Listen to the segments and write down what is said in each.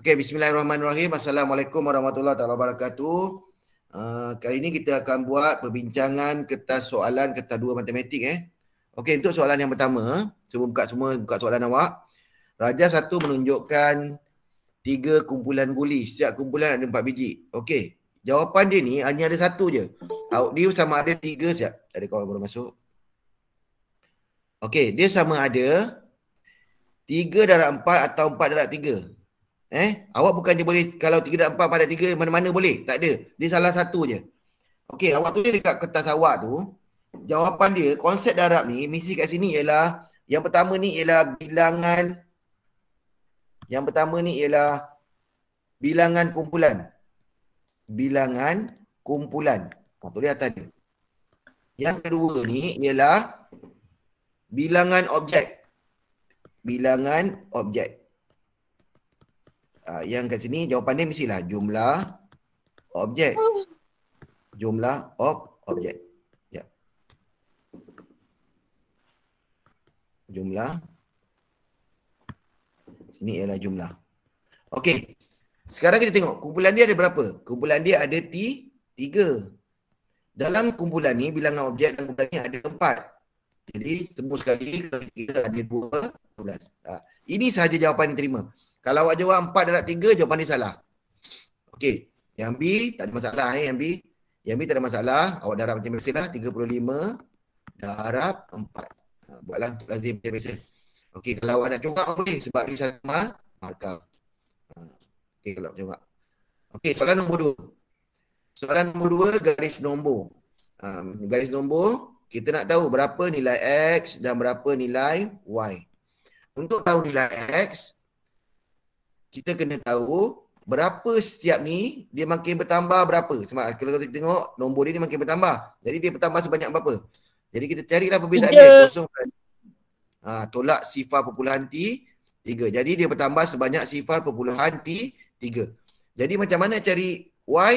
Okey, bismillahirrahmanirrahim. Assalamualaikum warahmatullahi wabarakatuh. Kali ini kita akan buat perbincangan kertas soalan kertas 2 matematik Okey, untuk soalan yang pertama, sebelum buka soalan awak. Raja 1 menunjukkan 3 kumpulan guli. Setiap kumpulan ada 4 biji. Okey, jawapan dia ni hanya ada satu je. Dia sama ada 3 siap. Ada kawan baru masuk. Okey, dia sama ada 3 darab 4 atau 4 darab 3. Awak bukannya boleh kalau 3 darab 4 pada 3 mana-mana boleh. Tak ada. Dia salah satu je. Okey, awak tulis dekat kertas awak tu. Jawapan dia, konsep darab ni mesti kat sini ialah yang pertama ni ialah bilangan. Yang pertama ni ialah bilangan kumpulan. Bilangan kumpulan. Tulis atas dia. Yang kedua ni ialah bilangan objek. Bilangan objek. Yang kat sini jawapan dia mestilah jumlah objek. Jumlah objek. Ya. Jumlah. Sini ialah jumlah. Okey. Sekarang kita tengok kumpulan dia ada berapa? Kumpulan dia ada 3. Dalam kumpulan ni bilangan objek dan kumpulan ni ada 4. Jadi tembus sekali kita ada 12. Ini sahaja jawapan yang terima. Kalau awak jawab 4 darab 3, jawapan dia salah. Okey. Yang B tak ada masalah yang B. Yang B tak ada masalah. Awak darab macam biasalah 35 darab 4. Buatlah lazim macam biasa. Okey, kalau awak nak corak boleh sebab dia sama markah. Okey, kalau corak. Okey, soalan nombor 2. Soalan nombor 2 garis nombor. Garis nombor kita nak tahu berapa nilai X dan berapa nilai Y. Untuk tahu nilai X, kita kena tahu berapa setiap ni dia makin bertambah berapa. Sebab kalau kita tengok nombor dia makin bertambah. Jadi dia bertambah sebanyak berapa? Jadi kita carilah perbezaan dia. Tolak sifar perpuluhan T 3. Jadi dia bertambah sebanyak sifar perpuluhan T 3. Jadi macam mana cari Y?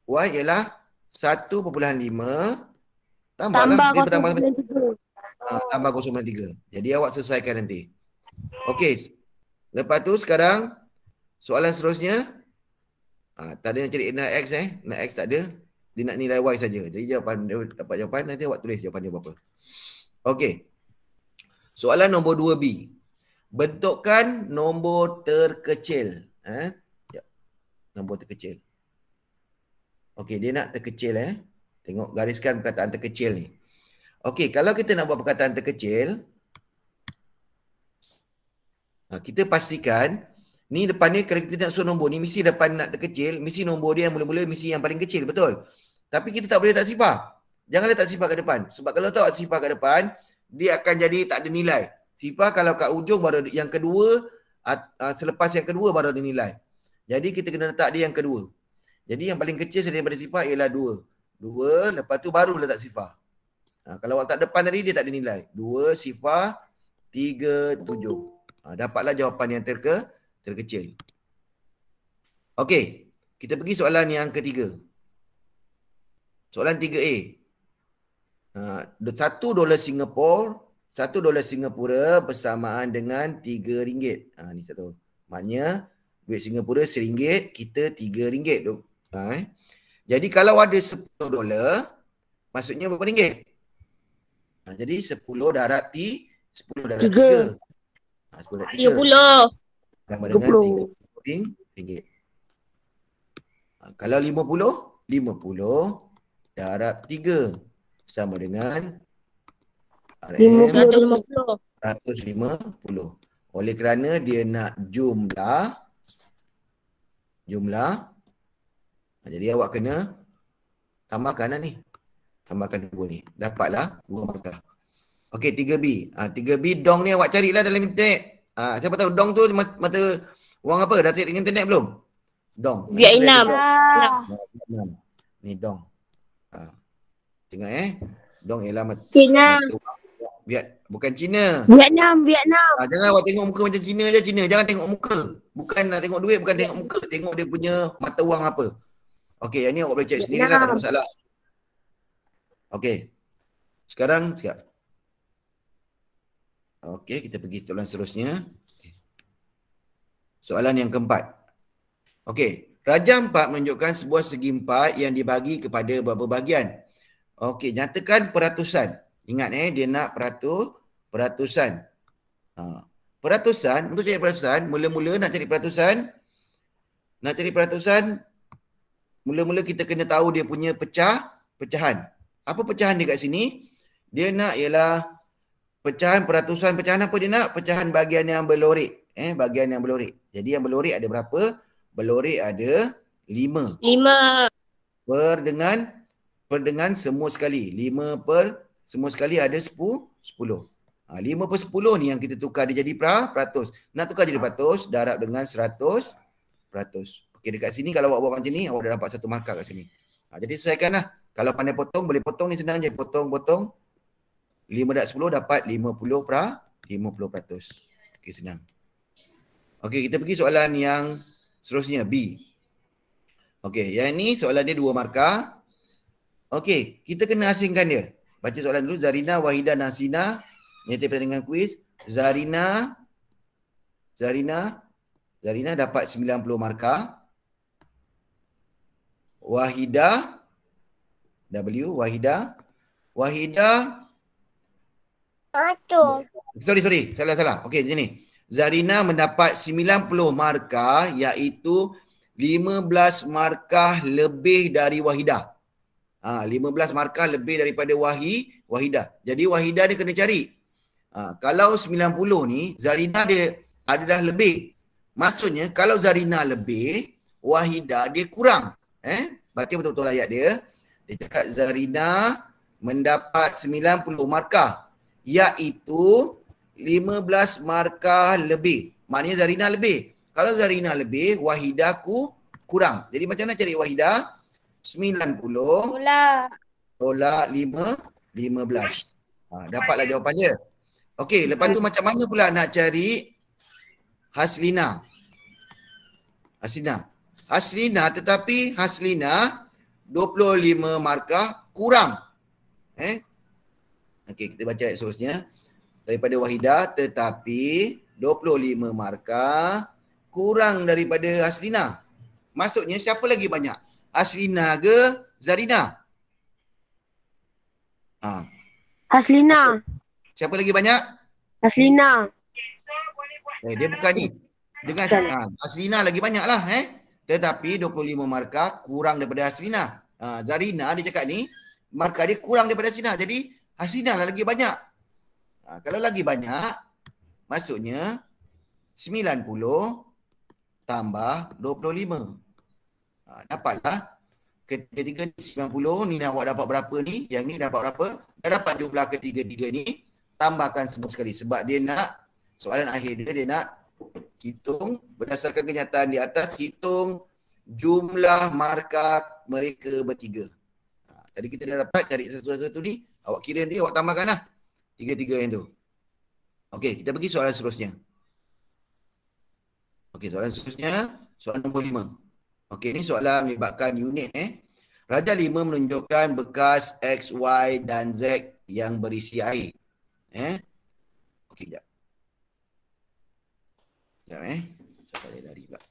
Y ialah 1.5 tambah dia bertambah tambah 0.3. Jadi awak selesaikan nanti. Okey. Lepas tu sekarang soalan seterusnya. Tak ada yang cari nilai X Nilai X tak ada. Dia nak nilai Y saja. Jadi jawapan dia dapat jawapan nanti awak tulis jawapan dia berapa. Okey. Soalan nombor 2B. Bentukkan nombor terkecil. Nombor terkecil. Okey, dia nak terkecil Tengok gariskan perkataan terkecil ni. Okey, kalau kita nak buat perkataan terkecil, kita pastikan ni depan ni kalau kita nak suruh nombor ni mesti depan nak terkecil, mesti nombor dia yang mula-mula mesti yang paling kecil, betul? Tapi kita tak boleh tak sifar. Jangan letak sifar kat depan. Sebab kalau tak sifar kat depan, dia akan jadi tak ada nilai. Sifar kalau kat ujung baru yang kedua, selepas yang kedua baru ada nilai. Jadi kita kena letak dia yang kedua. Jadi yang paling kecil daripada sifar ialah 2. 2, lepas tu baru letak sifar. Kalau awak tak depan tadi dia tak ada nilai. 2 sifar 3 7. Dapatlah jawapan yang terkecil. Okey, kita pergi soalan yang ketiga. Soalan 3A. $1 Singapura, $1 Singapura bersamaan dengan RM3. Ni satu. Maknanya duit Singapura RM1, kita RM3 tu. Jadi kalau ada $10, maksudnya berapa ringgit? Jadi 10 darab 10 darab 3. 10 darab 3. Sama dengan RM30. Kalau 50 darab 3 sama dengan RM150. Oleh kerana dia nak jumlah. Jadi awak kena tambahkan ni. Tambahkan 2 ni. Dapatlah 2 markah. Okey, 3B. 3B dong ni awak carilah dalam internet. Siapa tahu dong tu mata wang apa? Dah tengok internet belum? Dong. Vietnam. Ni dong. Tengok dong ialah Cina. Bukan Cina. Vietnam. Jangan awak tengok muka macam Cina je, Cina. Jangan tengok muka. Bukan nak tengok duit, bukan tengok muka. Tengok dia punya mata wang apa. Okey, yang ni awak boleh cek sendiri lah, tak ada masalah. Okey. Sekarang siap. Okey, kita pergi soalan seterusnya. Soalan yang keempat. Okey, rajah 4 menunjukkan sebuah segi 4 yang dibagi kepada beberapa bahagian. Okey, nyatakan peratusan. Ingat dia nak peratusan. Peratusan, untuk cari peratusan, mula-mula nak cari peratusan, mula-mula kita kena tahu dia punya pecahan. Apa pecahan dia kat sini? Dia nak ialah pecahan peratusan. Pecahan apa dia nak? Pecahan bahagian yang berlorik. Bahagian yang berlorik. Jadi yang berlorik ada berapa? Berlorik ada 5. 5. Per dengan semua sekali. 5 per semua sekali ada 10. 5 per 10 ni yang kita tukar dia jadi peratus. Nak tukar jadi peratus, darab dengan 100%. Okey, dekat sini kalau awak buat macam ni, awak dah dapat 1 markah kat sini. Jadi selesaikanlah. Kalau pandai potong, boleh potong ni senang je. Potong. 5 darab 10 dapat 50%. Okey, senang. Okey, kita pergi soalan yang seterusnya, B. Okey, yang ni soalan dia 2 markah. Okey, kita kena asingkan dia. Baca soalan dulu. Zarina, Wahidah, Nasina. Menyertai pertandingan kuis. Zarina dapat 90 markah. Wahidah Sorry, salah. Okey, sini. Zarina mendapat 90 markah iaitu 15 markah lebih dari Wahidah. 15 markah lebih daripada Wahidah. Jadi Wahidah dia kena cari. Kalau 90 ni Zarina dia adalah lebih. Maksudnya kalau Zarina lebih, Wahidah dia kurang. Baca betul-betul ayat dia. Dia cakap Zarina mendapat 90 markah iaitu 15 markah lebih. Maknanya Zarina lebih. Kalau Zarina lebih, Wahidah kurang. Jadi macam mana cari Wahidah? 90 tolak 15. Dapatlah jawapan dia. Okey, lepas tu macam mana pula nak cari Haslina? Tetapi Haslina 25 markah kurang. Okey, kita baca ayat seterusnya. Daripada Wahidah tetapi 25 markah kurang daripada Haslina. Maksudnya siapa lagi banyak? Haslina ke Zarina? Haslina. Siapa lagi banyak? Haslina. Dia bukan ni. Dengan Haslina lagi banyak lah. Tetapi 25 markah kurang daripada Haslina. Zarina dia cakap ni, markah dia kurang daripada Haslina. Jadi Haslina lah lagi banyak. Kalau lagi banyak, maksudnya 90 tambah 25. Dapatlah. Ketiga 90 ni awak dapat berapa ni? Yang ni dapat berapa? Dah dapat jumlah ketiga-tiga ni. Tambahkan semua sekali. Sebab dia nak, soalan akhir dia nak hitung berdasarkan kenyataan di atas, hitung jumlah markah mereka bertiga. Tadi kita dah dapat cari satu-satu ni. Awak kira nanti awak tambahkan lah. Tiga-tiga yang tu. Okey, kita pergi soalan seterusnya. Okey, soalan seterusnya. Soalan nombor 5. Okey, ni soalan melibatkan unit. Rajah 5 menunjukkan bekas X, Y dan Z yang berisi air. Okey, sekejap. Sekejap Saya lari pula.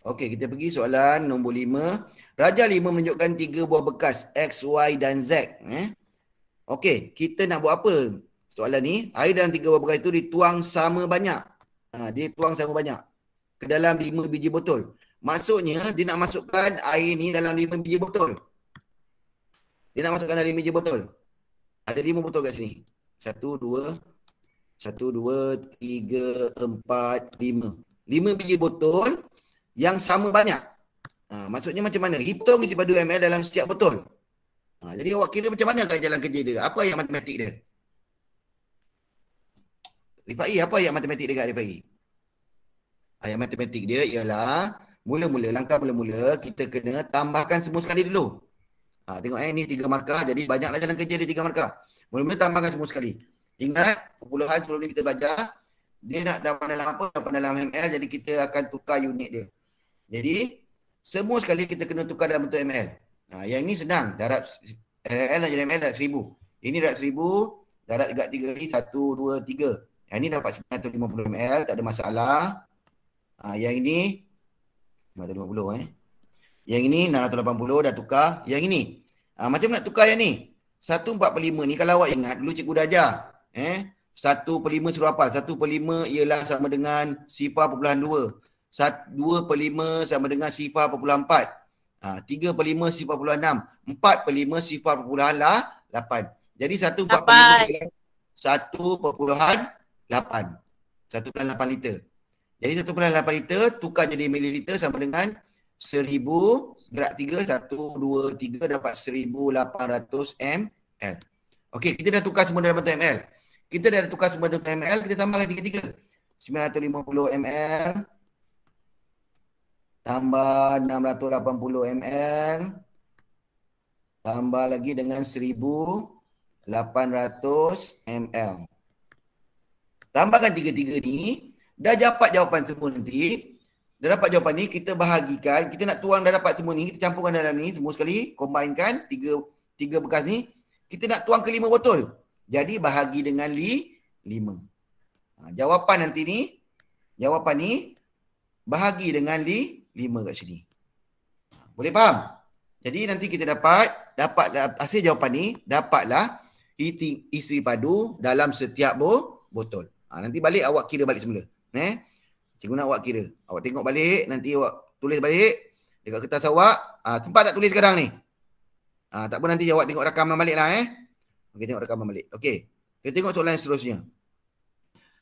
Okey, kita pergi soalan nombor 5. Rajah 5 menunjukkan 3 buah bekas X, Y dan Z. Okey, kita nak buat apa? Soalan ni, air dalam 3 buah bekas itu dituang sama banyak. Dia tuang sama banyak ke dalam 5 biji botol. Maksudnya, dia nak masukkan air ni dalam 5 biji botol. Dia nak masukkan dalam 5 biji botol. Ada 5 botol kat sini. 1, 2, 3, 4, 5. 5 biji botol yang sama banyak. Maksudnya macam mana? Hitung isi padu ml dalam setiap botol. Jadi awak kira macam mana kan jalan kerja dia? Apa ayat matematik dia? Rifai, apa ayat matematik dia kat Rifai? Ayat matematik dia ialah langkah mula-mula kita kena tambahkan semua sekali dulu. Tengok ni 3 markah, jadi banyaklah jalan kerja dia 3 markah. Mula-mula tambahkan semua sekali. Ingat, perpuluhan sebelum ni kita belajar, dia nak tambah dalam apa? Tambah dalam ml, jadi kita akan tukar unit dia. Jadi, Semua sekali kita kena tukar dalam bentuk ml. Yang ni senang. Darab ml nak jadi ml darab 1000. Ini darab 1000, darab 3 kali 1, 2, 3. Yang ni dapat 950 ml, tak ada masalah. Yang ini 950 Yang ini 680 dah tukar. Yang ini macam nak tukar yang ni. 1/45 ni kalau awak ingat dulu cikgu dah ajar. 1/5 suruh hafal. 1/5 ialah sama dengan 0.2. 2/5 sama dengan 0.4. 3/5 0.6. 4/5 0.8. Jadi 1/45 ialah 1.8. 1.8 liter. Jadi 1.8 liter tukar jadi mililiter sama dengan 1000 gerak 3, 1, 2, 3 dapat 1800 ml. Okey, kita dah tukar semua dalam bentuk ml. Kita dah tukar semua dalam bentuk ml, kita tambahkan 3 950 ml tambah 680 ml tambah lagi dengan 1800 ml. Tambahkan 3 ni, dah dapat jawapan semua nanti. Dah dapat jawapan ni, kita bahagikan. Kita nak tuang dah dapat semua ni, kita campurkan dalam ni semua sekali, combinekan tiga bekas ni. Kita nak tuang ke 5 botol. Jadi bahagi dengan 5. Jawapan nanti ni, jawapan ni bahagi dengan 5 kat sini. Boleh faham? Jadi nanti kita dapat hasil jawapan ni, dapatlah isi padu dalam setiap botol. Nanti balik awak kira balik semula. Cikgu nak awak kira. Awak tengok balik, nanti awak tulis balik dekat kertas awak. Sempat tak tulis sekarang ni? Tak apa, nanti awak tengok rakaman balik lah. Okey, tengok rakaman balik. Okey, kita tengok soalan seterusnya.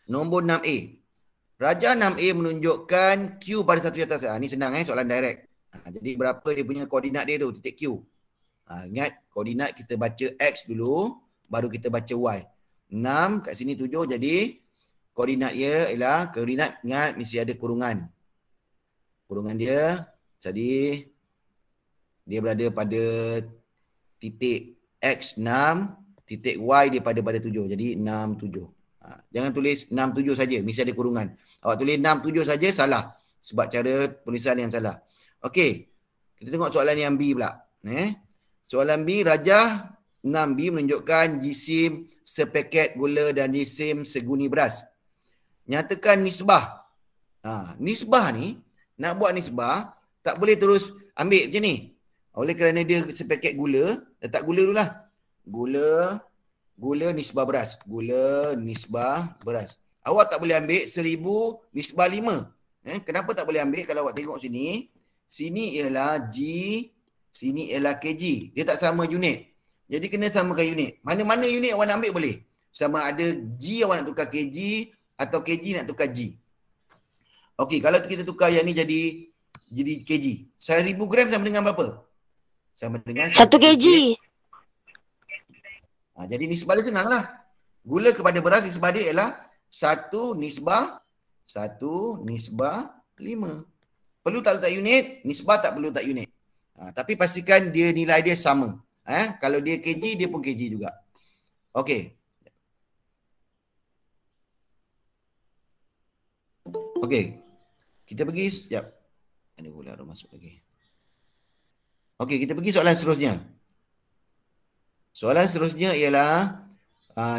Nombor 6A. Raja 6A menunjukkan Q pada satu atas. Ni senang soalan direct. Jadi berapa dia punya koordinat dia tu, titik Q. Ingat, koordinat kita baca X dulu, baru kita baca Y. 6, kat sini 7, jadi koordinat dia ialah, koordinat ingat mesti ada kurungan. Kurungan dia, jadi dia berada pada titik X 6, titik Y dia pada 7. Jadi 6, 7. Jangan tulis 6, 7 saja, mesti ada kurungan. Awak tulis 6, 7 saja salah. Sebab cara penulisan yang salah. Okey, kita tengok soalan yang B pula. Soalan B, Raja 6B menunjukkan jisim sepaket gula dan jisim seguni beras. Nyatakan nisbah. Nisbah ni, nak buat nisbah, tak boleh terus ambil macam ni. Oleh kerana dia sepaket gula, letak gula dulu lah. Gula nisbah beras. Gula nisbah beras. Awak tak boleh ambil 1000 nisbah 5. Kenapa tak boleh ambil? Kalau awak tengok sini, sini ialah G, sini ialah kg. Dia tak sama unit. Jadi kena samakan unit. Mana-mana unit awak nak ambil boleh. Sama ada G awak nak tukar kg atau kg nak tukar G. Okey, kalau kita tukar yang ni jadi kg. 1000 gram sama dengan berapa? Sama dengan 1 kg. Jadi nisbah dia senang lah. Gula kepada beras nisbah dia ialah 1 nisbah 5. Perlu tak letak unit? Nisbah tak perlu letak unit. Tapi pastikan dia nilai dia sama. Kalau dia kg, dia pun kg juga. Okey. Okey. Kita pergi, sekejap. Ada pula orang masuk lagi. Okey, kita pergi soalan seterusnya. Soalan seterusnya ialah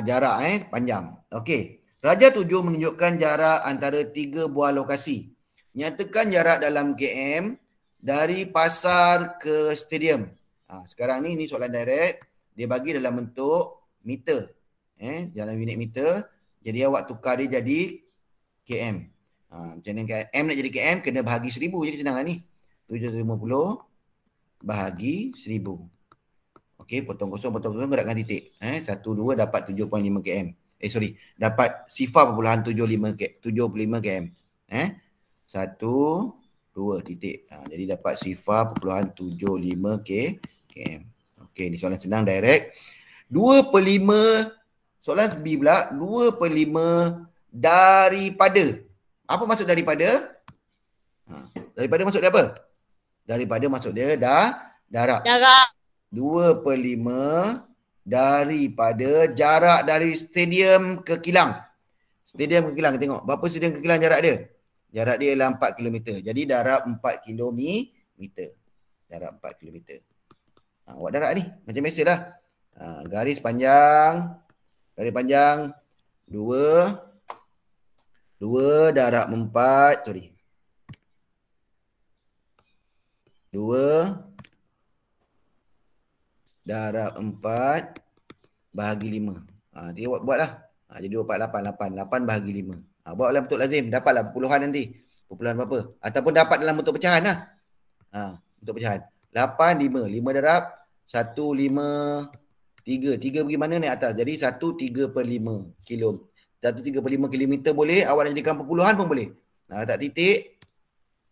jarak panjang. Okey. Raja 7 menunjukkan jarak antara 3 buah lokasi. Nyatakan jarak dalam km dari pasar ke stadium. Sekarang ni soalan direct. Dia bagi dalam bentuk meter. Dalam unit meter. Jadi awak tukar dia jadi km. Macam mana M nak jadi km, kena bahagi 1000. Jadi senang lah ni. 750 bahagi 1000. Okey, potong kosong, gerakkan titik. 1, 2 dapat 7.5 km. Dapat 0.75 km. 1, 2 titik. Jadi dapat 0.75 km. Okey, ni soalan senang direct. 2/5, soalan B pula, 2/5 daripada. Apa maksud daripada? Daripada maksud dia apa? Daripada maksud dia darab. 2/5 daripada jarak dari stadium ke kilang. Stadium ke kilang, tengok. Berapa stadium ke kilang jarak dia? Jarak dia ialah 4 km. Jadi darab 4 km meter. Jarak 4 kilometer. Buat darat ni. Macam biasa lah. Garis panjang. 2 darab 4. Sorry. 2 darab 4 bahagi 5. Dia buatlah. Jadi 8 bahagi 5. Buatlah bentuk lazim. Dapatlah perpuluhan nanti. Perpuluhan berapa? Ataupun dapat dalam bentuk pecahan lah. Bentuk pecahan. 8, 5. 5 darab 1, 5, 3. 3 pergi mana naik atas? Jadi 1/3/5 kilo. 1/3/5 kilometer boleh. Awak nak jadikan perpuluhan pun boleh. Tak titik.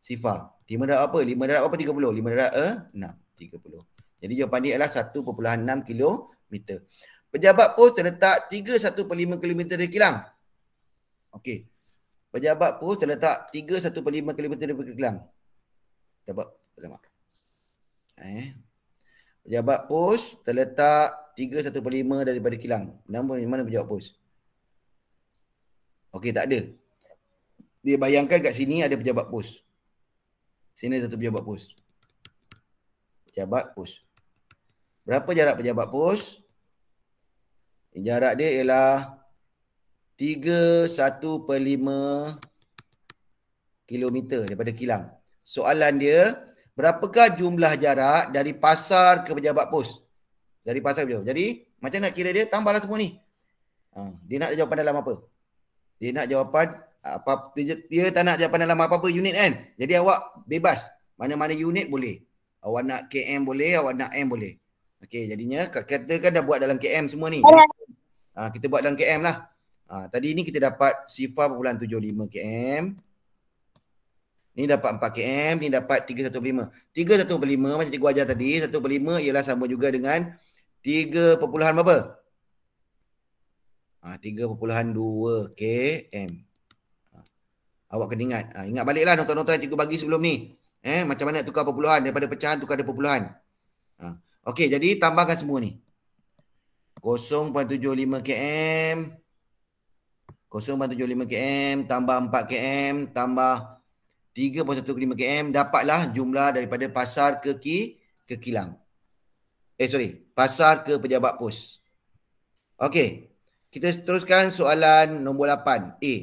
Sifar. 5 darab apa? 5 darab apa? 30. 5 darab 6. 30. Jadi jawapan dia adalah 1.6 kilometer. Pejabat pos terletak 3/1/5 kilometer dari kilang. Okey. Pejabat pos terletak 3/1/5 kilometer dari kilang. Pejabat Pejabat pos terletak 3/1/5 daripada kilang. Mana pejabat pos? Okey, tak ada. Dia bayangkan kat sini ada pejabat pos. Sini satu pejabat pos. Pejabat pos. Berapa jarak pejabat pos? Jarak dia ialah 3/1/5 kilometer daripada kilang. Soalan dia, berapakah jumlah jarak dari pasar ke pejabat pos? Dari pasar ke pejabat. Jadi, macam nak kira dia, tambahlah semua ni. Dia nak jawapan dalam apa? Dia nak jawapan, dia tak nak jawapan dalam apa-apa unit kan? Jadi awak bebas. Mana-mana unit boleh. Awak nak KM boleh, awak nak M boleh. Okey, jadinya kita kan dah buat dalam KM semua ni. Jadi, kita buat dalam KM lah. Tadi ni kita dapat 0.75 km. Ni dapat 4 km, ni dapat 3/1/5. 3/1/5 macam cikgu ajar tadi, 1/5 ialah sama juga dengan 3 perpuluhan berapa? 3.2 km. Awak kena ingat. Ingat baliklah nota-nota yang cikgu bagi sebelum ni. Macam mana tukar perpuluhan. Daripada pecahan tukar ada perpuluhan. Okey, jadi tambahkan semua ni. 0.75 km. 0.75 km tambah 4 km tambah 3.15 km. Dapatlah jumlah daripada pasar ke kilang. Pasar ke pejabat pos. Okey. Kita teruskan soalan nombor 8. A.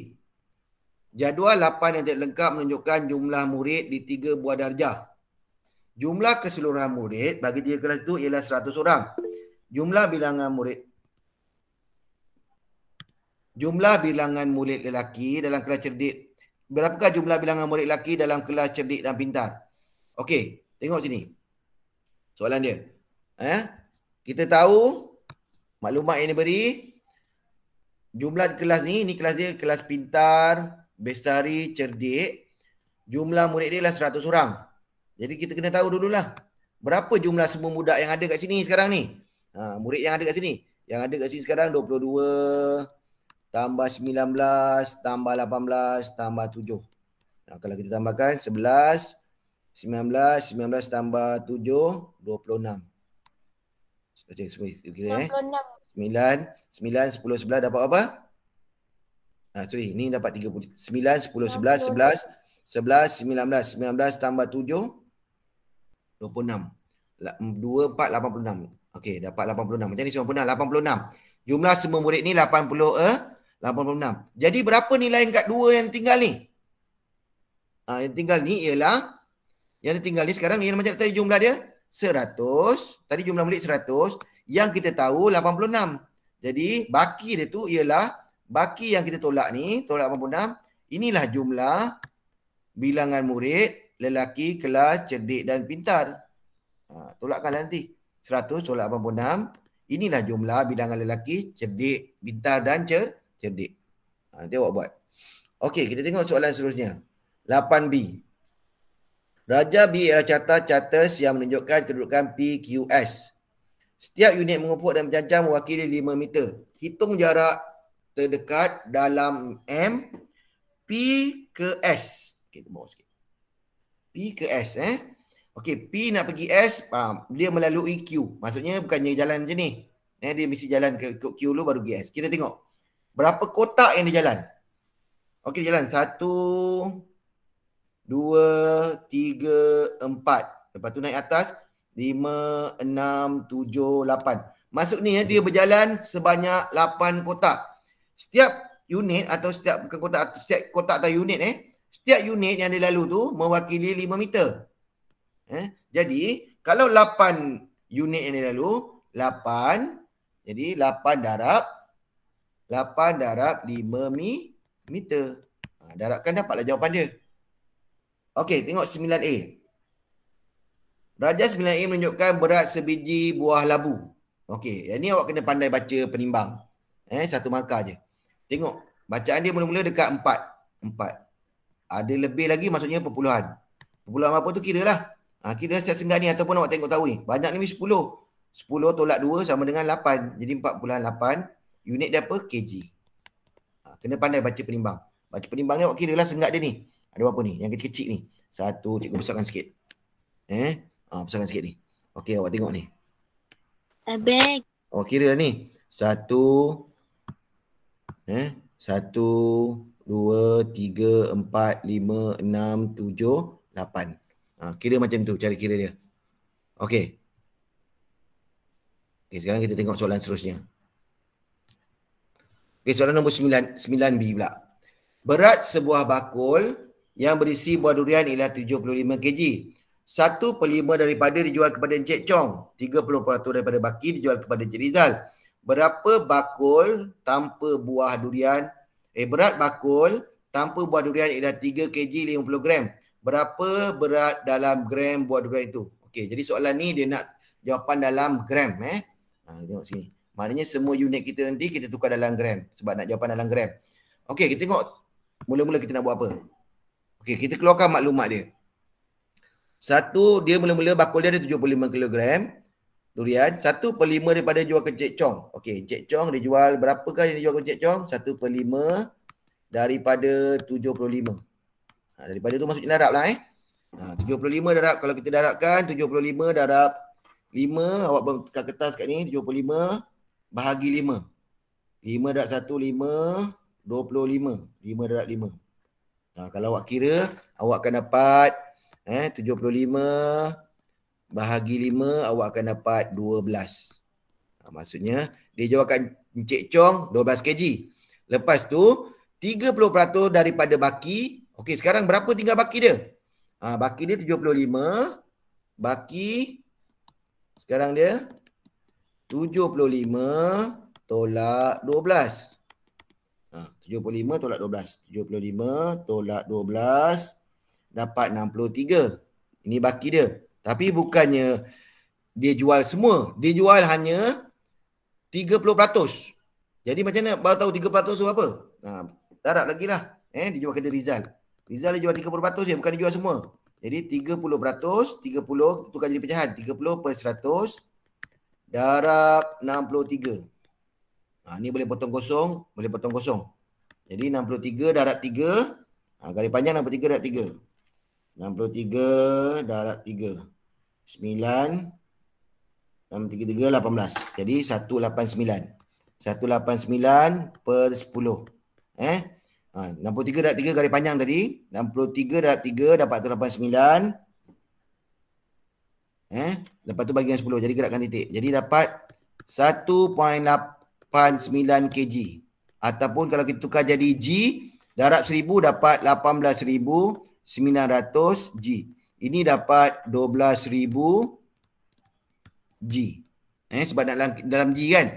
Jadual 8 yang tidak lengkap menunjukkan jumlah murid di 3 buah darjah. Jumlah keseluruhan murid bagi 3 kelas itu ialah 100 orang. Jumlah bilangan murid lelaki dalam kelas cerdik. Berapakah jumlah bilangan murid lelaki dalam kelas cerdik dan pintar? Okey, tengok sini. Soalan dia. Kita tahu maklumat yang diberi. Jumlah kelas ni kelas dia kelas pintar, bestari, cerdik. Jumlah murid dia lah 100 orang. Jadi kita kena tahu dululah. Berapa jumlah semua budak yang ada kat sini sekarang ni? Murid yang ada kat sini. Yang ada kat sini sekarang 22 tambah 19 tambah 18 tambah 7. Kalau kita tambahkan 11, 19 tambah 7, 26. Okay, 9, 10, 11 dapat apa? Ni dapat 30. 9, 10, 11, 19, 19 tambah 7, 26. 2, 4, 86. Okey, dapat 86. Macam ni 86. Jumlah semua murid ni 86. Jadi berapa nilai kat 2 yang tinggal ni? Yang tinggal ni ialah, yang tinggal ni sekarang ni macam tadi jumlah dia 100. Tadi jumlah murid 100. Yang kita tahu 86. Jadi baki dia tu ialah, baki yang kita tolak ni, tolak 86. Inilah jumlah bilangan murid lelaki kelas cerdik dan pintar. Tolakkan nanti. 100 tolak 86. Inilah jumlah bilangan lelaki cerdik, pintar dan cerdik. Nanti awak buat. Okey, kita tengok soalan seterusnya. 8B. Raja B ialah carta charters yang menunjukkan kedudukan PQS. Setiap unit mengumpul dan mencancang mewakili 5 meter. Hitung jarak terdekat dalam M P ke S. Okey, bawah sikit. P ke S. Okey, P nak pergi S, dia melalui Q. Maksudnya bukannya jalan macam ni. Dia mesti jalan ke Q dulu baru pergi S. Kita tengok. Berapa kotak yang dia jalan? Okey, jalan 1, 2, 3, 4. Lepas tu naik atas 5, 6, 7, 8. Masuk ni dia berjalan sebanyak 8 kotak. Setiap unit atau setiap bukan kotak, setiap kotak atau unit setiap unit yang dia lalu tu mewakili 5 meter. Jadi kalau 8 unit yang dia lalu 8, jadi 8 darab 5 meter. Darabkan dapatlah jawapan dia. Okey, tengok 9A. Darjah 9A menunjukkan berat sebiji buah labu. Okey, yang ni awak kena pandai baca penimbang. Satu markah je. Tengok, bacaan dia mula-mula dekat 4. Ada lebih lagi maksudnya perpuluhan. Perpuluhan apa tu kira lah. Kira siap senggat ni ataupun awak tengok tahu ni. Banyak ni 10. 10 tolak 2 sama dengan 8. Jadi 4.8. Unit dia apa? Kg. Kena pandai baca penimbang. Baca penimbang ni awak kira lah senggat dia ni. Ada berapa ni? Yang kecil-kecil ni. 1, cikgu besarkan sikit. Besarkan sikit ni. Okey, awak tengok ni. Abang. Awak kira ni. 1, 2, 3, 4, 5, 6, 7, 8. Kira macam tu cara kira dia. Okey. Okey, sekarang kita tengok soalan seterusnya. Okey, soalan nombor 9B pula. Berat sebuah bakul yang berisi buah durian ialah 75 kg. 1/5 daripada dijual kepada Encik Chong. 30% daripada baki dijual kepada Encik Rizal. Berapa bakul tanpa buah durian? Berat bakul tanpa buah durian ialah 3 kg 50 gram. Berapa berat dalam gram buah durian itu? Okey, jadi soalan ni dia nak jawapan dalam gram. Tengok sini. Maknanya semua unit kita nanti kita tukar dalam gram. Sebab nak jawapan dalam gram. Okey, kita tengok mula-mula kita nak buat apa. Okey, kita keluarkan maklumat dia. Satu, dia mula-mula bakul dia ada 75 kg durian. 1/5 daripada jual ke Encik Chong. Okey, Encik Chong dia jual berapakah yang dia jual ke Encik Chong? 1/5 daripada 75. Daripada tu masuk darab lah 75 darab, kalau kita darabkan 75 darab 5, awak tekan kertas kat ni, 75 bahagi 5. 5 darab 1, 5, 25. 5 darab 5. Kalau awak kira, awak akan dapat 75 bahagi 5, awak akan dapat 12. Maksudnya, dia jualkan Encik Chong 12 kg. Lepas tu, 30% daripada baki. Okey, sekarang berapa tinggal baki dia? Baki dia 75. Baki, sekarang dia 75 tolak 12. 75 tolak 12. 75 tolak 12 dapat 63. Ini baki dia. Tapi bukannya dia jual semua. Dia jual hanya 30%. Jadi macam mana baru tahu 30% tu apa? Darab lagi lah. Dia jual kepada Rizal. Rizal dia jual 30% je, bukan dia jual semua. Jadi 30%, 30 tukar jadi pecahan. 30/100 darab 63. Ni boleh potong kosong, boleh potong kosong. Jadi 63 darab 3. Garis panjang 63 darab 3. 63 darab 3. 9. 6, 3, 3, 18. Jadi 189. 189/10. 63 darab 3 garis panjang tadi. 63 darab 3 dapat 189. Lepas tu bagi dengan 10. Jadi gerakkan titik. Jadi dapat 1.89 kg. Ataupun kalau kita tukar jadi G, darab 1000 dapat 18,900 G. Ini dapat 12,000 G. Sebab dalam G kan.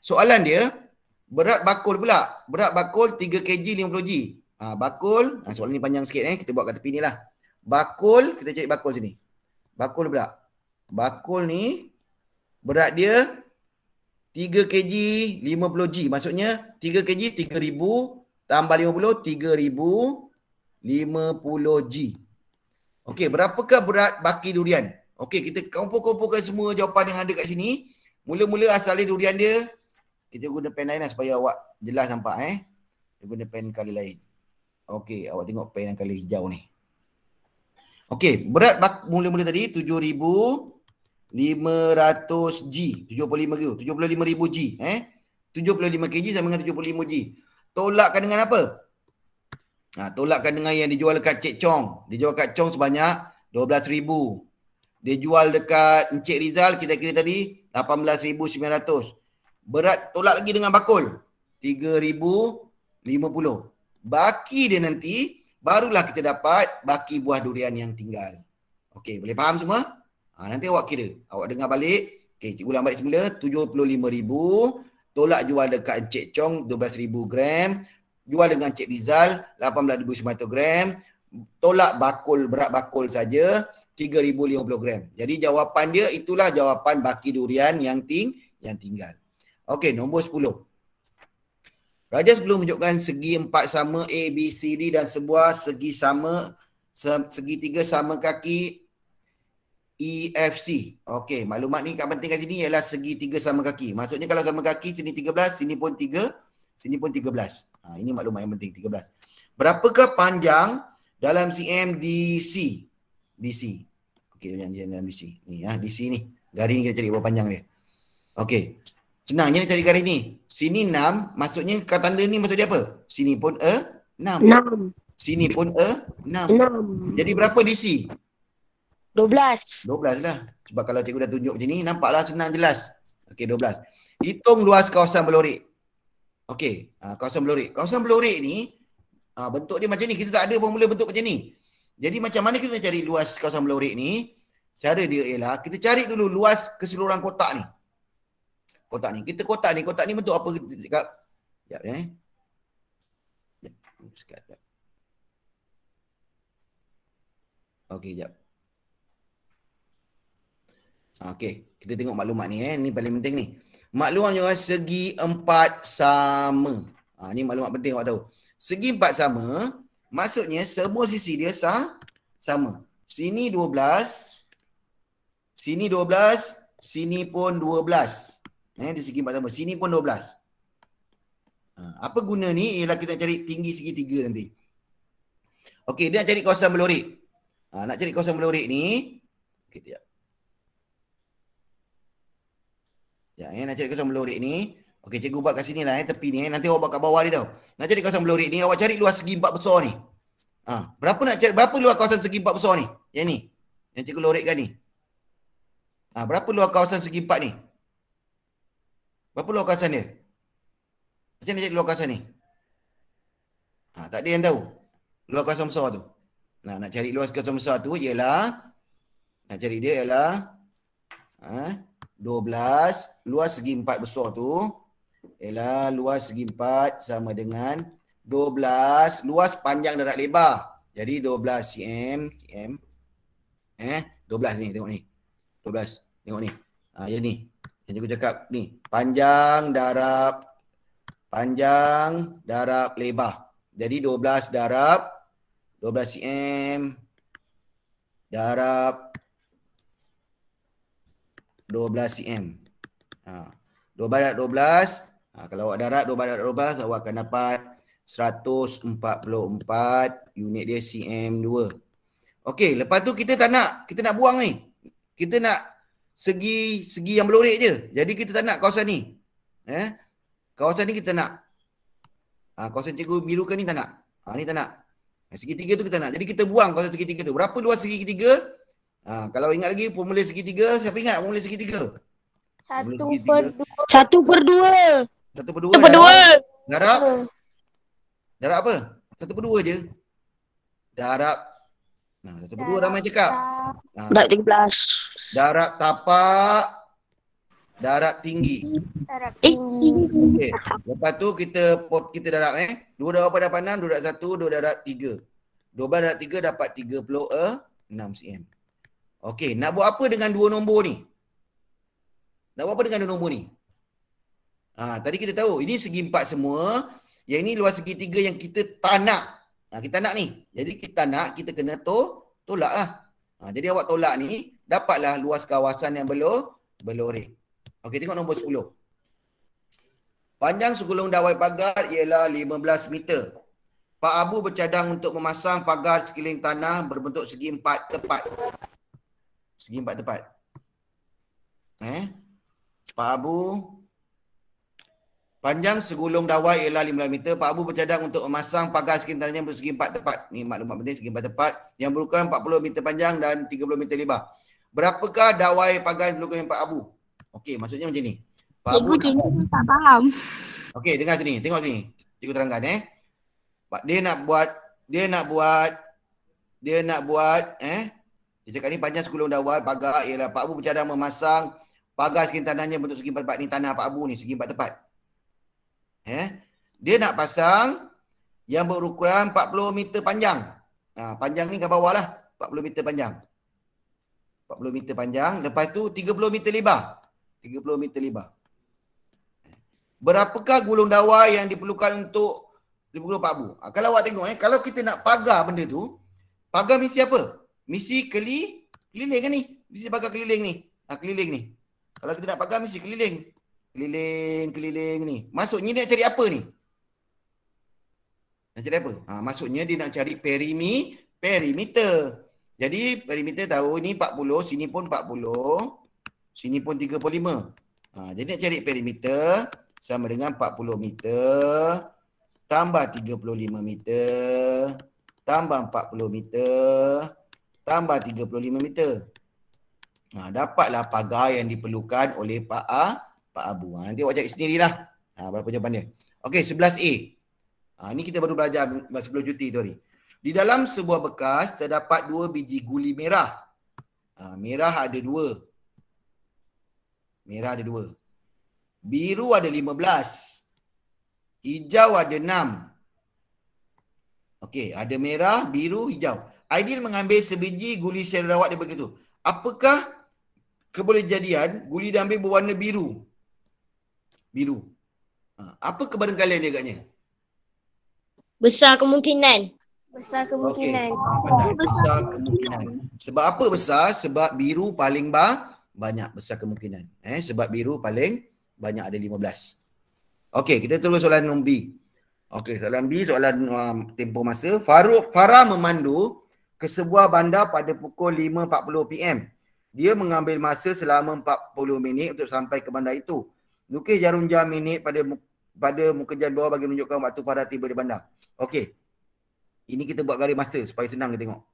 Soalan dia, berat bakul pula. Berat bakul 3 kg 50 G. Bakul, soalan ni panjang sikit kita buat kat tepi ni lah. Bakul, kita cari bakul sini. Bakul pula. Bakul ni, berat dia 3 kg 50 G. Maksudnya 3 kg 3,000 tambah 50, 3,050 G. Okey, berapakah berat baki durian? Okey, kita kumpul-kumpulkan semua jawapan yang ada kat sini. Mula-mula asal dia durian dia, kita guna pen lain lah supaya awak jelas nampak Kita guna pen color lain. Okey, awak tengok pen yang color hijau ni. Okey, berat mula-mula tadi 7,500 G. 75 kg. 75,000 G. 75 kg sama dengan 75 G. Tolakkan dengan apa? Tolakkan dengan yang dijual dekat Cik Chong. Dijual kat Chong sebanyak 12,000. Dia jual dekat Encik Rizal kita kira tadi 18,900. Berat tolak lagi dengan bakul 3,050. Baki dia nanti barulah kita dapat baki buah durian yang tinggal. Okey, boleh faham semua? Nanti awak kira. Awak dengar balik. Okey, cikgu ulang balik semula. 75,000. Tolak jual dekat Encik Chong 12,000 gram. Jual dengan Cik Rizal 18,900 gram. Tolak bakul, berat bakul saja 3,050 gram. Jadi jawapan dia itulah jawapan baki durian yang tinggal. Okey, nombor 10. Raja sebelum menunjukkan segi empat sama A, B, C, D dan sebuah segi sama, segitiga sama kaki E, F, C. Okey, maklumat ni kat penting kat sini ialah segitiga sama kaki. Maksudnya kalau sama kaki sini 13, sini pun 3, sini pun 13. Ini maklumat yang penting, 13. Berapakah panjang dalam cm DC? DC. Okey, dalam DC. Ni DC ni. Garis ni kita cari berapa panjang dia. Okey. Senangnya cari garis ni. Sini 6, maksudnya tanda ni maksud dia apa? Sini pun 6. Sini pun 6. Jadi berapa DC? 12. 12 lah. Sebab kalau cikgu dah tunjuk macam ni, nampaklah senang jelas. Okey, 12. Hitung luas kawasan belorik. Okey, kawasan belorik. Kawasan belorik ni, bentuk dia macam ni. Kita tak ada formula bentuk macam ni. Jadi macam mana kita cari luas kawasan belorik ni? Cara dia ialah, kita cari dulu luas keseluruhan kotak ni. Kotak ni. Kita kotak ni bentuk apa kita cakap? Sekejap Sekejap. Okey, sekejap. Okey, kita tengok maklumat ni. Ni paling penting ni. Maklumat juga segi empat sama. Ni maklumat penting awak tahu. Segi empat sama, maksudnya semua sisi dia sama. Sini 12, sini 12, sini pun 12. Di segi empat sama. Sini pun 12. Apa guna ni? Ialah kita nak cari tinggi segitiga nanti. Okey, dia nak cari kawasan belorik. Nak cari kawasan belorik ni. Okey, sekejap. Nak cari kawasan belorik ni. Okey, cikgu buat kat sini lah, tepi ni. Nanti awak buat kat bawah ni tau. Nak cari kawasan belorik ni, awak cari luas segi empat besar ni. Berapa luas kawasan segi empat besar ni? Yang ni. Yang cikgu lorikkan ni. Berapa luas kawasan segi empat ni? Berapa luas kawasan dia? Macam mana cari luas kawasan ni? Tak ada yang tahu. Luas kawasan besar tu. Nak cari luas kawasan besar tu ialah, nak cari dia ialah 12, luas segi empat besar tu ialah luas segi empat sama dengan 12 luas panjang darat lebar. Jadi 12 cm. 12 ni, tengok ni. 12, tengok ni. Yang ni. Yang cikgu cakap ni. Panjang darab lebar. Jadi 12 darab 12 cm darab 12 cm. 12 darab 12. Kalau awak darab 12 darab 12, awak akan dapat 144 unit dia cm2. Okey, lepas tu kita nak buang ni. Kita nak segi yang belorik je. Jadi kita tak nak kawasan ni. Kawasan ni kita nak. Kawasan cikgu birukan ni tak nak. Ni tak nak. Segitiga tu kita nak. Jadi kita buang kawasan segitiga tu. Berapa luas segitiga? Kalau ingat lagi formula segitiga, siapa ingat formula segitiga? 1/2. 1/2. Darab apa? 1/2 je. Darab 1/2 ramai cakap. Darab 13. Darab tapak. Darab tinggi. Okey. Lepas tu kita darab 2 darab apa dapat 6, 2 darab 1, 2 darab 3. 12 darab 3 dapat 36 cm. Okey, nak buat apa dengan dua nombor ni? Tadi kita tahu ini segi empat semua. Yang ini luas segitiga yang kita tak nak. Kita nak ni. Jadi kita nak, kita kena tolak lah. Jadi awak tolak ni, dapatlah luas kawasan yang belorik. Okey, tengok nombor 10. Panjang segulung dawai pagar ialah 15 meter. Pak Abu bercadang untuk memasang pagar sekeliling tanah berbentuk segi empat tepat. Segi empat tepat. Pak Abu Panjang segulung dawai ialah 15 meter. Pak Abu bercadang untuk memasang pagar sekitarnya bersegi 4 tepat. Ni maklumat penting, segi 4 tepat. Yang berukuran 40 meter panjang dan 30 meter lebar. Berapakah dawai pagar yang diperlukan Pak Abu? Okey, maksudnya macam ni. Pak Abu Cikgu tak faham. okey, dengar sini. Tengok sini. Cikgu terangkan Dia nak buat dia cakap ni panjang segulung dawai pagar ialah Pak Abu bercadang memasang pagar sekitar tanahnya bentuk segi 4 tepat. Ni tanah Pak Abu ni segi 4 tepat. Dia nak pasang yang berukuran 40 meter panjang. Panjang ni ke bawah lah. 40 meter panjang. 40 meter panjang. Lepas tu 30 meter lebar. 30 meter lebar. Berapakah gulung dawai yang diperlukan untuk Pak Abu? Kalau awak tengok kalau kita nak pagar benda tu, pagar mesti apa? Mesti keliling kan ni? Mesti pagar keliling ni. Keliling ni. Kalau kita nak pagar mesti keliling. Keliling ni. Maksudnya dia nak cari apa ni? Nak cari apa? Maksudnya dia nak cari perimeter. Jadi perimeter tahu ni 40, sini pun 40, sini pun 35. Jadi nak cari perimeter sama dengan 40 meter tambah 35 meter tambah 40 meter tambah 35 meter. Dapatlah pagar yang diperlukan oleh Pak Abu. Nanti awak cari sendirilah. Berapa jawapan dia. Okey, 11A. Ini kita baru belajar sebelum cuti tu hari. Di dalam sebuah bekas terdapat 2 biji guli merah. Merah ada 2. Merah ada 2. Biru ada 15. Hijau ada 6. Okey, ada merah, biru, hijau. Aidil mengambil sebiji guli secara rawat daripada itu. Apakah kebolehjadian guli diambil berwarna biru? Biru. Apa kebarangkalian dia agaknya? Besar kemungkinan. Besar kemungkinan. Okay. Besar kemungkinan. Sebab apa besar? Sebab biru paling banyak besar kemungkinan. Sebab biru paling banyak ada 15. Okey, kita terus soalan nombor B. Okey, soalan B, soalan tempoh masa. Farah memandu ke sebuah bandar pada pukul 5.40 PM. Dia mengambil masa selama 40 minit untuk sampai ke bandar itu. Lukis jarum jam minit pada muka jam bawah bagi menunjukkan waktu Farah tiba di bandar. Okey. Ini kita buat garis masa supaya senang kita tengok.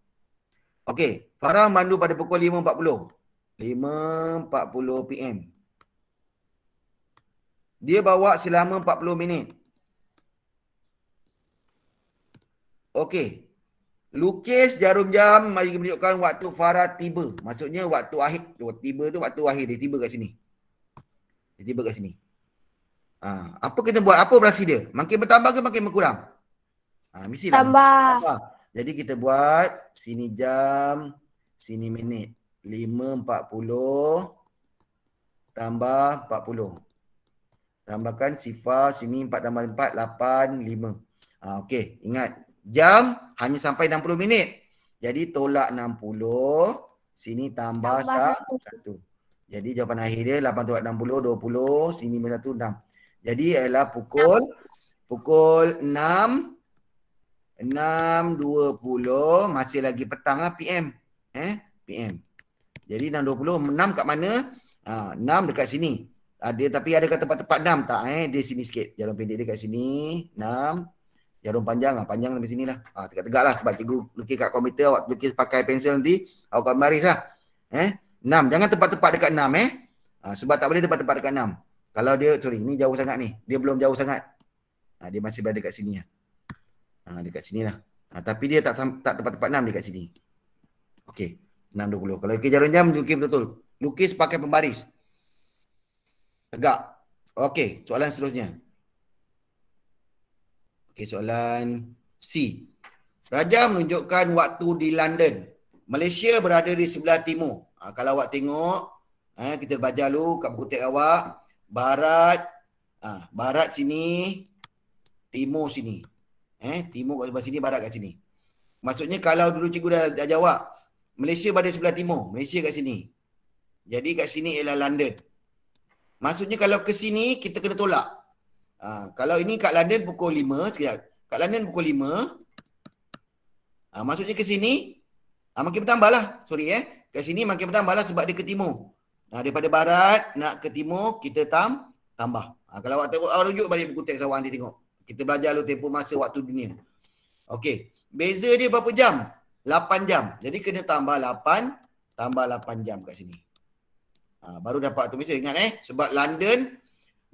Okey, Farah memandu pada pukul 5.40. 5.40 PM. Dia bawa selama 40 minit. Okey. Lukis jarum jam bagi menunjukkan waktu Farah tiba. Maksudnya waktu akhir. Tiba tu waktu akhir dia tiba kat sini. Dia tiba kat sini. Apa kita buat? Apa berasi dia? Makin bertambah ke makin berkurang? Mesti tambah. Jadi kita buat sini jam, sini minit. 5.40 tambah 40. Tambahkan sifar sini 4 tambah 4 8 5. Okey, ingat jam hanya sampai 60 minit. Jadi tolak 60, sini tambah 1. Jadi jawapan akhir dia 8 tolak 60 20, sini 1 6. Jadi ialah pukul 6.20 masih lagi petang PM. PM. Jadi 6.20 6 kat mana? 6 dekat sini. Tapi ada kat tempat-tempat 6 tak dia sini sikit. Jarum pendek dia kat sini 6. Jarum panjang panjang sampai sinilah. Tegak-tegak lah sebab cikgu lukis kat komputer, awak lukis pakai pensel nanti awak akan baris lah. 6. Jangan tempat-tempat dekat 6 sebab tak boleh tempat-tempat dekat 6. Kalau dia ini jauh sangat ni. Dia belum jauh sangat. Dia masih berada dekat sini lah. Dekat sini lah. Tapi dia tak tempat-tempat 6 dekat sini. Okey. 6.20. Kalau lukis jarum jam lukis betul. Lukis pakai pembaris. Tegak. Okey, soalan seterusnya. Okey, soalan C. Raja menunjukkan waktu di London. Malaysia berada di sebelah timur. Kalau awak tengok, kita baca dulu kat buku teks awak. Barat, barat sini, timur sini. Timur kat sebelah sini, barat kat sini. Maksudnya kalau dulu cikgu dah jawab, Malaysia berada sebelah timur, Malaysia kat sini. Jadi kat sini ialah London. Maksudnya kalau ke sini kita kena tolak. Kalau ini kat London pukul 5 sekejap. Kat London pukul 5. Maksudnya ke sini makin bertambah lah. Sorry Kat sini makin bertambah lah sebab dia ke timur. Daripada barat nak ke timur kita tambah. Kalau awak tengok, awak rujuk balik buku teks awak nanti tengok. Kita belajar dulu tempoh masa waktu dunia. Okey. Beza dia berapa jam? 8 jam. Jadi kena tambah 8 jam kat sini. Baru dapat tu. Mesti ingat sebab London,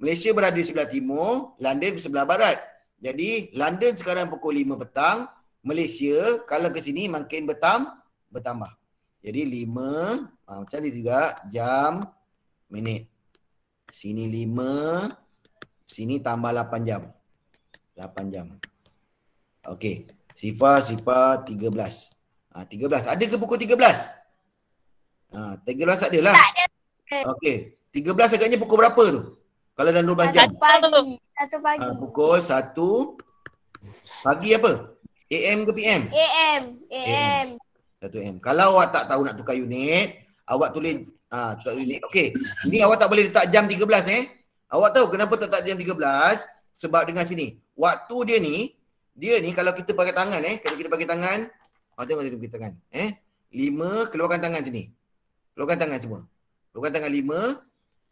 Malaysia berada di sebelah timur, London di sebelah barat. Jadi London sekarang pukul 5 petang, Malaysia kalau ke sini makin bertambah. Jadi 5, macam ni juga jam, minit. Sini 5, sini tambah 8 jam. 8 jam. Okey. Sifar 13. 13. Ada ke pukul 13? 13 ada lah. Tak ada. Okey. 13 agaknya pukul berapa tu? Kalau dalam 12 jam. 1 pagi. 1 pagi. Pukul 1 pagi apa? AM ke PM? AM. 1 AM. Kalau awak tak tahu nak tukar unit, awak tulis unit. Okey. Ini awak tak boleh letak jam 13 Awak tahu kenapa tak letak jam 13? Sebab dengan sini. Waktu dia ni kalau kita pakai tangan kalau kita pakai tangan, tengok sini pakai tangan. 5 keluarkan tangan sini. Keluarkan tangan semua. Keluarkan tangan 5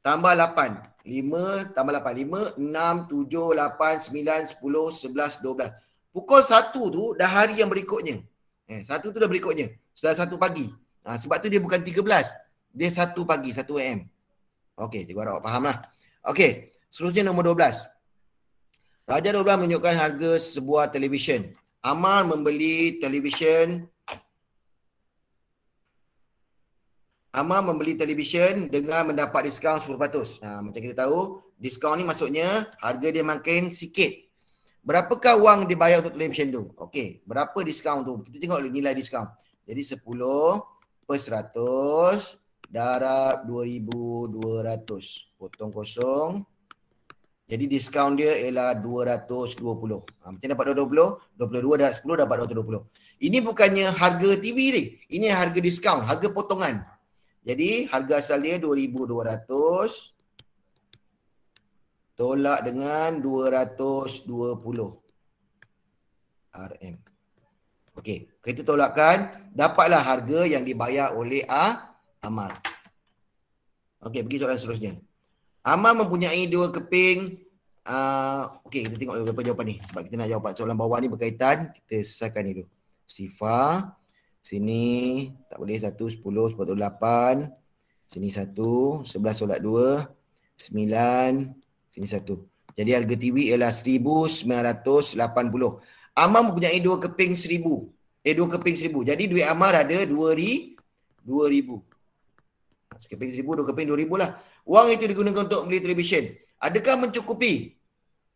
tambah 8. 5 tambah 8. 5, 6, 7, 8, 9, 10, 11, 12. Pukul 1 tu dah hari yang berikutnya. 1 tu dah berikutnya. Sudah 1 pagi. Sebab tu dia bukan 13. Dia 1 pagi, 1 AM. Okey, cikgu harap awak faham lah. Okey, seterusnya nombor 12. Raja 12 menunjukkan harga sebuah televisyen. Amal membeli televisyen dengan mendapat diskaun 10%. Macam kita tahu, diskaun ni maksudnya harga dia makin sikit. Berapakah wang dibayar untuk televisyen tu? Okey, berapa diskaun tu? Kita tengok nilai diskaun. Jadi 10/100 darab 2,200. Potong kosong. Jadi diskaun dia ialah 220. Macam dapat 220? 22 darab 10 dapat 220. Ini bukannya harga TV ni. Ini harga diskaun, harga potongan. Jadi harga asal dia 2,200 tolak dengan 220 RM. Okey, kita tolakkan, dapatlah harga yang dibayar oleh Amal. Okey, pergi soalan seterusnya. Amal mempunyai 2 keping. Okey, kita tengok beberapa jawapan ni. Sebab kita nak jawab soalan bawah ni berkaitan. Kita selesaikan ni dulu. Sifar. Sini tak boleh 1, 10, 48. Sini 1, 11 tolak 2. 9. Sini 1. Jadi harga TV ialah 1,980. Amal mempunyai 2 keping 1,000. 2 keping 1,000. Jadi duit Amal ada 2,000. Sekeping 1,000, 2 keping 2,000 lah. Wang itu digunakan untuk beli televisyen. Adakah mencukupi?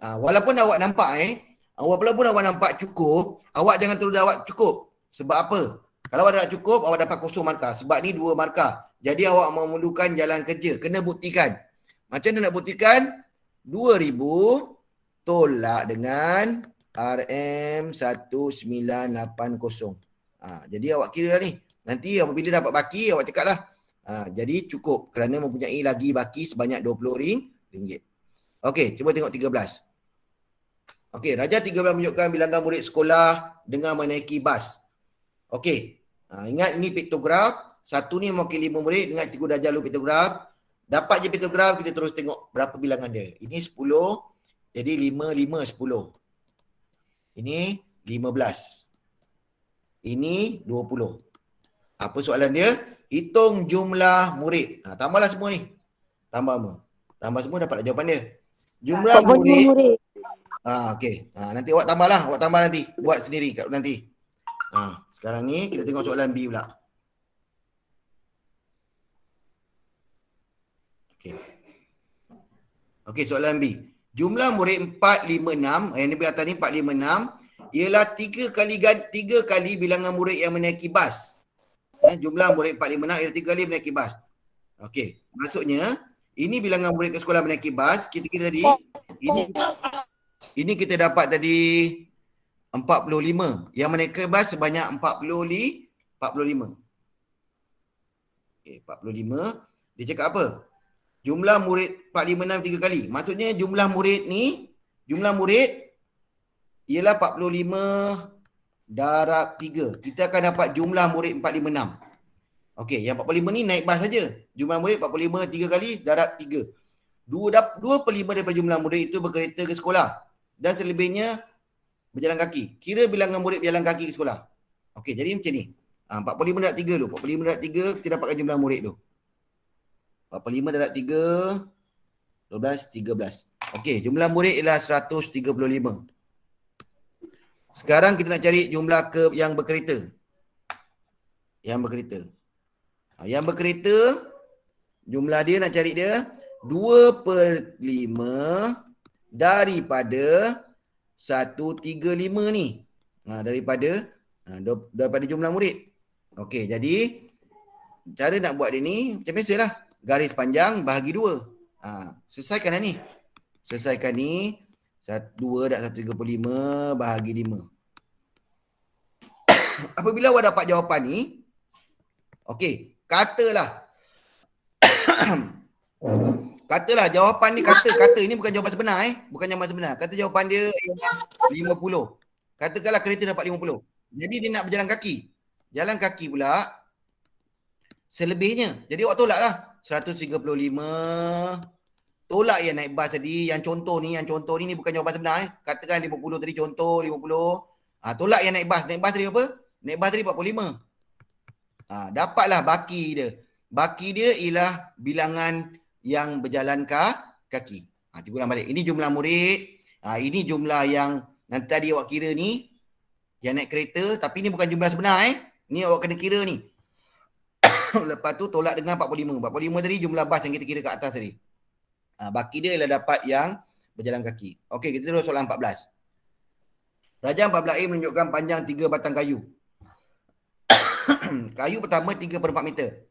Walaupun awak nampak walaupun awak nampak cukup, awak jangan terus awak cukup. Sebab apa? Kalau awak nak cukup, awak dapat kosong markah. Sebab ni 2 markah. Jadi awak memerlukan jalan kerja. Kena buktikan. Macam mana nak buktikan? 2,000 tolak dengan RM1980. Jadi awak kira lah ni. Nanti apabila dapat baki, awak cakap lah. Jadi cukup kerana mempunyai lagi baki sebanyak RM20. Okey, cuba tengok 13. Okey, Raja 13 menunjukkan bilangan murid sekolah dengan menaiki bas. Okey, ingat ini piktograf. Satu ni mewakili 5 murid. Ingat cikgu dah jalur piktograf. Dapat je piktograf, kita terus tengok berapa bilangan dia. Ini 10, jadi 5, 5, 10. Ini 15. Ini 20. Apa soalan dia? Hitung jumlah murid. Tambahlah semua ni. Tambah semua dapatlah jawapan dia. Jumlah murid. Okey. Nanti awak tambahlah. Awak tambah nanti. Buat sendiri kat nanti. Sekarang ni kita tengok soalan B pula. Okey, soalan B. Jumlah murid 456, yang ni atas ni 456, ialah 3 kali bilangan murid yang menaiki bas. Jumlah murid 456 ialah 3 kali menaiki bas. Okey, maksudnya ini bilangan murid ke sekolah menaiki bas. Kita tadi ini kita dapat tadi 45. Yang menaiki bas sebanyak 45. Okey, 45. Dia cakap apa? Jumlah murid 456 3 kali. Maksudnya jumlah murid ialah 45 darab 3. Kita akan dapat jumlah murid 456. Okey, yang 45 ni naik bas saja. Jumlah murid 45 3 kali darab 3. 2/5 daripada jumlah murid itu berkereta ke sekolah dan selebihnya berjalan kaki. Kira bilangan murid berjalan kaki ke sekolah. Okey, jadi macam ni. 45/3 tu. 45/3 kita dapatkan jumlah murid tu. 45/3 12, 13. Okey, jumlah murid ialah 135. Sekarang kita nak cari jumlah yang berkereta. Yang berkereta, jumlah dia nak cari dia 2/5 daripada 135 ni. Daripada jumlah murid. Okey, jadi cara nak buat dia ni macam biasalah. Garis panjang bahagi 2. Selesaikan dah ni. Selesaikan ni. 2 dah 135 bahagi 5. Apabila awak dapat jawapan ni, okey, katalah jawapan ni kata ini bukan jawapan sebenar bukan jawapan sebenar. Kata jawapan dia 50. Katakanlah kereta dapat 50. Jadi dia nak berjalan kaki. Jalan kaki pula selebihnya. Jadi awak tolaklah 135. Tolak yang naik bas tadi, yang contoh ni ni bukan jawapan sebenar Katakan 50 tadi contoh 50. Tolak yang naik bas. Naik bas tadi apa? Naik bas tadi 45. Dapatlah baki dia. Baki dia ialah bilangan yang berjalan kaki. Cikgu ulang balik. Ini jumlah murid. Ini jumlah yang nanti tadi awak kira ni. Yang naik kereta. Tapi ni bukan jumlah sebenar Ni awak kena kira ni. Lepas tu tolak dengan 45. 45 tadi jumlah bas yang kita kira kat atas tadi. Baki dia ialah dapat yang berjalan kaki. Okey, kita terus soalan 14. Rajang 14A menunjukkan panjang 3 batang kayu. Kayu pertama 3/4 meter.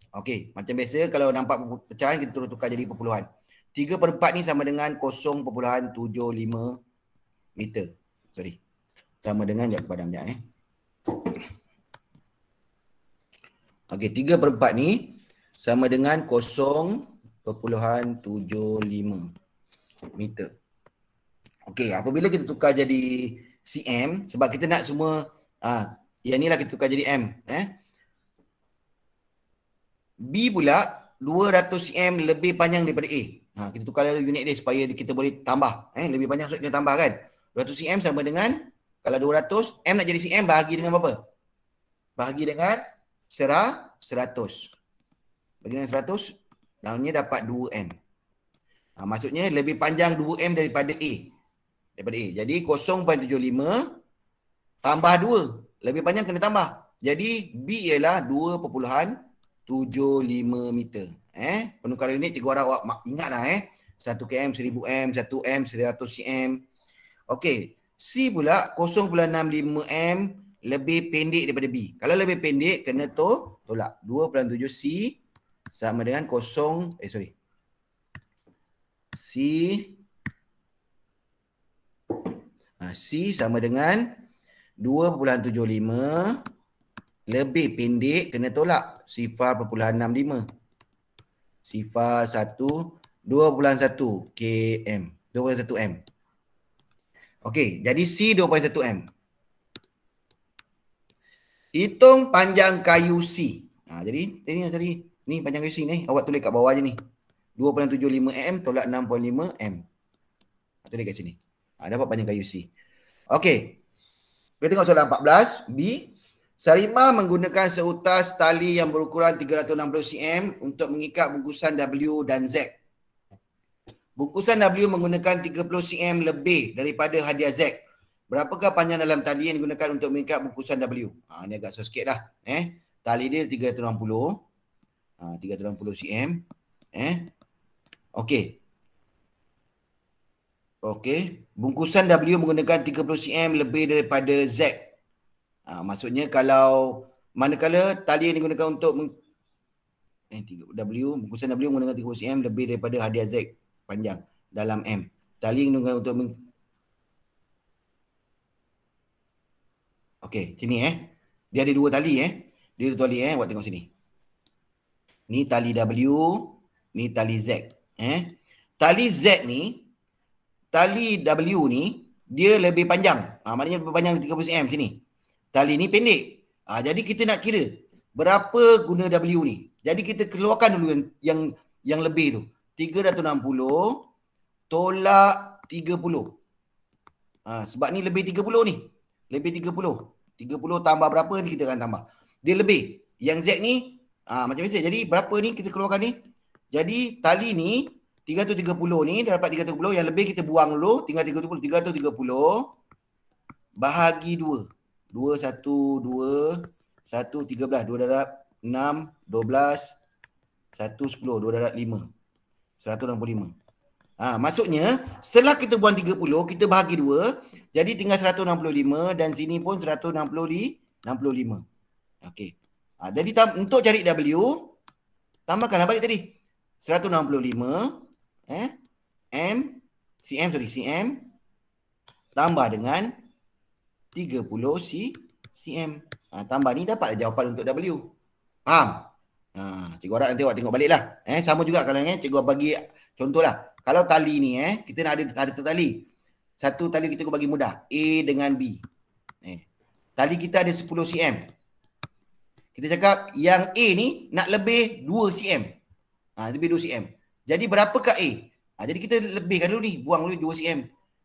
Okey, macam biasa kalau nampak pecahan kita terus tukar jadi perpuluhan. 3/4 ni sama dengan 0.75 meter. Sorry. Sama dengan jap padam jap Okey, 3/4 ni sama dengan 0.75 meter. Okey, apabila kita tukar jadi cm sebab kita nak semua yang ni lah kita tukar jadi m B pula 200 cm lebih panjang daripada A. Kita tukar unit dia supaya kita boleh tambah. Lebih panjang kita tambah kan. 200 cm sama dengan kalau 200 m nak jadi cm bahagi dengan berapa? Bahagi dengan 100. Bagi dengan 100 namanya dapat 2m. Maksudnya lebih panjang 2m daripada A. Jadi 0.75 tambah 2. Lebih panjang kena tambah. Jadi B ialah 2.75 meter. Penukaran unit cikgu harap awak ingatlah 1 km 1000m, 1m 100 cm. Okey, C pula 0.65 m lebih pendek daripada B. Kalau lebih pendek kena tolak. 2.7 C sama dengan C sama dengan 2.75 lebih pendek kena tolak 0.65. 2.1 km. 2.1 m. Okey, jadi C 2.1 m. Hitung panjang kayu C. Jadi ni panjang kayu C ni. Awak tulis kat bawah je ni. 2.75 m tolak 6.5 m. Tulis kat sini. Dapat panjang kayu C. Okey. Kita tengok soalan 14. B. Sarima menggunakan seutas tali yang berukuran 360 cm untuk mengikat bungkusan W dan Z. Bungkusan W menggunakan 30 cm lebih daripada hadiah Z. Berapakah panjang dalam tali yang digunakan untuk mengikat bungkusan W? Ni agak susah sikit dah. Tali dia 360. 360 cm. Okey. Bungkusan W menggunakan 30 cm lebih daripada Z. Maksudnya kalau manakala tali yang digunakan untuk bungkusan W menggunakan 30 cm lebih daripada hadiah Z panjang dalam M. Tali yang digunakan untuk Okey, sini dia ada dua tali Dia ada dua tali awak tengok sini. Ni tali W, ni tali Z. Tali Z ni, tali W ni dia lebih panjang. Maknanya lebih panjang 30 cm sini. Tali ni pendek. Jadi kita nak kira berapa guna W ni. Jadi kita keluarkan dulu yang lebih tu. 360 tolak 30. Sebab ni lebih 30 ni. Lebih 30. 30 tambah berapa ni kita akan tambah. Dia lebih. Yang Z ni macam biasa. Jadi berapa ni kita keluarkan ni? Jadi tali ni 330 ni dah dapat 330. Yang lebih kita buang dulu. 330 bahagi 2. 2, 1, 2, 1, 13. 2 darab 6, 12, 1, 10. 2 darab 5. 165. Maksudnya setelah kita buang 30, kita bahagi 2. Jadi tinggal 165 dan sini pun 165. Okey. Jadi untuk cari W, tambahkanlah balik tadi. 165 cm tambah dengan 30 cm. Tambah ni dapatlah jawapan untuk W. Faham? Cikgu harap nanti awak tengok balik lah. Sama juga kalau cikgu bagi contoh lah. Kalau tali ni kita nak ada tali. Satu tali kita bagi mudah. A dengan B. Tali kita ada 10 cm. Kita cakap yang A ni nak lebih 2 cm. Lebih 2 cm. Jadi berapakah A? Jadi kita lebihkan dulu ni. Buang dulu 2 cm.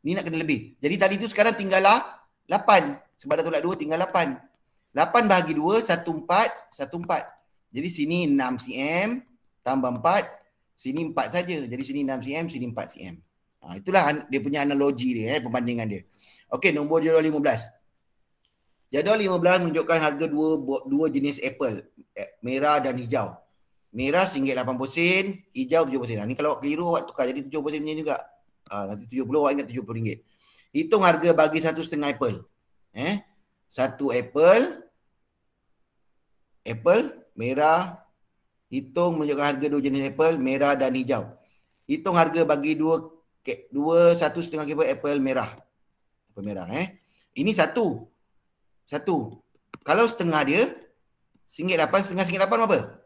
Ni nak kena lebih. Jadi tali tu sekarang tinggallah 8. Sebab dah tolak 2 tinggal 8. 8 bahagi 2, 1, 4. Jadi sini 6 cm. Tambah 4. Sini 4 saja. Jadi sini 6 cm, sini 4 cm. Itulah dia punya analogi dia, perbandingan dia. Okey, nombor jadual 15. Jadual 15 menunjukkan harga dua jenis apple, merah dan hijau. Merah RM1.80, hijau RM70. Ni kalau keliru awak tukar jadi RM70 juga. Nanti 70 awak ingat RM70. Hitung harga bagi 1,5 apple. Satu apple merah. Hitung menunjukkan harga dua jenis apple, merah dan hijau. Hitung harga bagi 1,5 apple merah. Apple merah. Ini satu. Kalau setengah dia, RM1.8, setengah RM1.8 apa?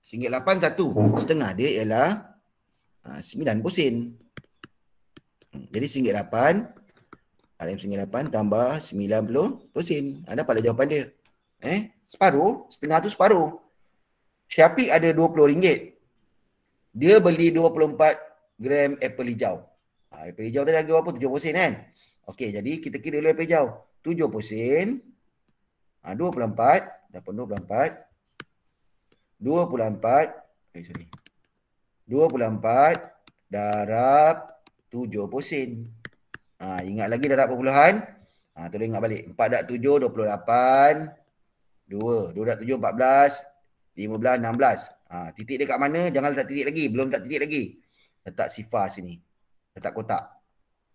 RM1.8 satu. Setengah dia ialah 90 sen. Jadi RM1.8, RM1.8 tambah 90 sen. Dapatlah jawapan dia. Separuh, setengah tu separuh. Syafiq ada RM20. Dia beli 24 gram apple hijau. Apple hijau tadi harga berapa? 70 sen kan? Okey, jadi kita kira dulu apple hijau. 70 sen. 24. Dapat 24. 24 darab 70 sen. Ingat lagi darab perpuluhan. Tolong ingat balik. 4 darab 7, 28. 2 darab 7, 14. 15, 16. Titik dia kat mana? Jangan letak titik lagi. Belum letak titik lagi. Letak sifar sini. Letak kotak.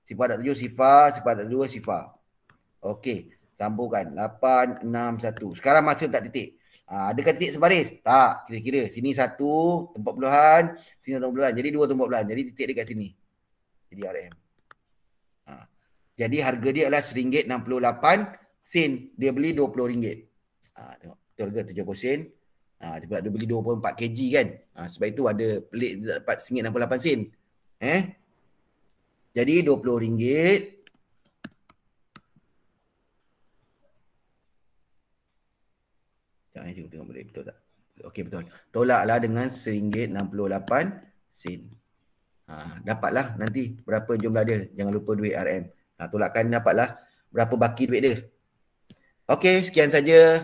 Sifar darab 7, sifar. Sifar darab 2, sifar. Okey. Sambungkan. 8, 6, 1. Sekarang masa letak titik. Adakah titik sebaris? Tak. Kita kira. Sini 1, tempat puluhan. Sini tempat puluhan. Jadi 2 tempat puluhan. Jadi titik dekat sini. Jadi RM. Jadi harga dia adalah RM1.68. Dia beli RM20. Tengok. Betul ke 70 sen? Dia beli 24 kg kan. Sebab itu ada pelik dapat RM1.68. Jadi RM20. Jangan tengok boleh betul tak? Okey betul. Tolaklah dengan RM1.68. Dapatlah nanti berapa jumlah dia. Jangan lupa duit RM. Tolakkan dapatlah berapa baki duit dia. Okey, sekian saja.